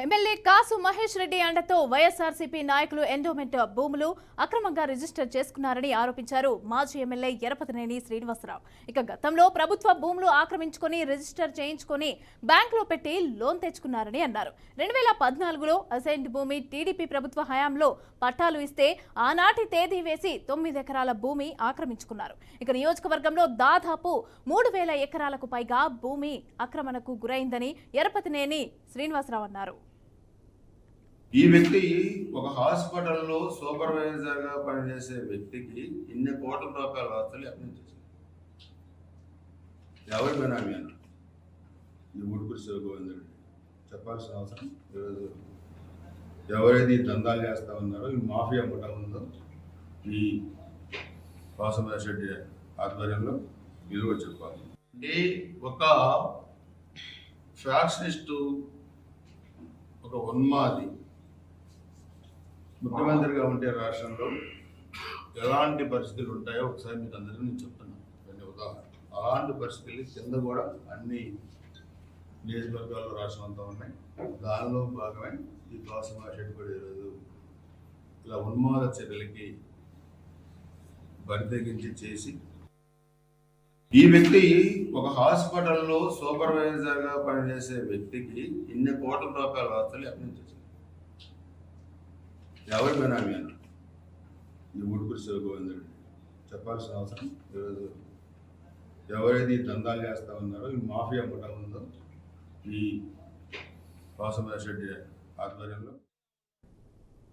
MLA కాసు మహేష్ రెడ్డి అండతో వైఎస్ఆర్సీపీ నాయకులు endowment భూములు అక్రమంగా రిజిస్టర్ చేసుకున్నారని ఆరోపించారు మాజీ ఎమ్మెల్యే ఎరపతినేని శ్రీనివాసరావు. ఇక గతంలో ప్రభుత్వ భూములు ఆక్రమించుకొని రిజిస్టర్ చేయించుకొని బ్యాంకులో పెట్టి లోన్ తెచ్చుకున్నారని అన్నారు. 2014లో అసైన్డ్ భూమి టీడీపీ ప్రభుత్వ హయాంలో పట్టాలు ఇస్తే ఆనాటి తేదీ వేసి 9 ఎకరాల భూమి ఆక్రమించుకున్నారు. ఇక నియోజకవర్గంలో దాదాపు 3000 ఎకరాలకు పైగా భూమి ఆక్రమణకు గురైందని ఎరపతినేని శ్రీనివాసరావు అన్నారు. ఈ వ్యక్తి ఒక హాస్పిటల్లో సూపర్వైజర్ గా పనిచేసే వ్యక్తికి ఇన్ని కోట్ల రూపాయల ఆస్తులు ఎక్కడి నుంచి ఎవరి బినామీ అన్న ఈ ఊడుకురి శివగోవిందరెడ్డి చెప్పాల్సిన అవసరం ఈరోజు ఎవరైతే ఈ దందాలు చేస్తా ఉన్నారో ఈ మాఫియా ముఠా ఉందో ఈ వాసమహేష్ రెడ్డి ఆధ్వర్యంలో విలువ చెప్పాలి. అంటే ఒక ఫ్యాక్షనిస్టు, ఒక ఉన్మాది ముఖ్యమంత్రిగా ఉంటే రాష్ట్రంలో ఎలాంటి పరిస్థితులు ఉంటాయో ఒకసారి మీకు అందరికీ నేను చెప్తున్నాను. కొన్ని ఉదాహరణ అలాంటి పరిస్థితులు కింద కూడా అన్ని నియోజకవర్గాల్లో రాష్ట్రం అంతా ఉన్నాయి. దానిలో భాగమే ఈ వాసమహేష్ రెడ్డి కూడా ఈరోజు ఇలా ఉన్మాద చర్యలకి బరితెగించి చేసి ఈ వ్యక్తి ఒక హాస్పిటల్లో సూపర్వైజర్ గా పనిచేసే వ్యక్తికి ఇన్ని కోట్ల రూపాయల ఆస్తులు ఎక్కడి నుంచి ఎవరి బినామీ అన్న ఈ ఊడుకురి శివగోవిందరెడ్డి చెప్పాల్సిన అవసరం ఈరోజు ఎవరైతే ఈ దందాలు చేస్తా ఉన్నారో ఈ మాఫియా ముఠా ఉందో ఈ వాసమహేష్ రెడ్డి ఆధ్వర్యంలో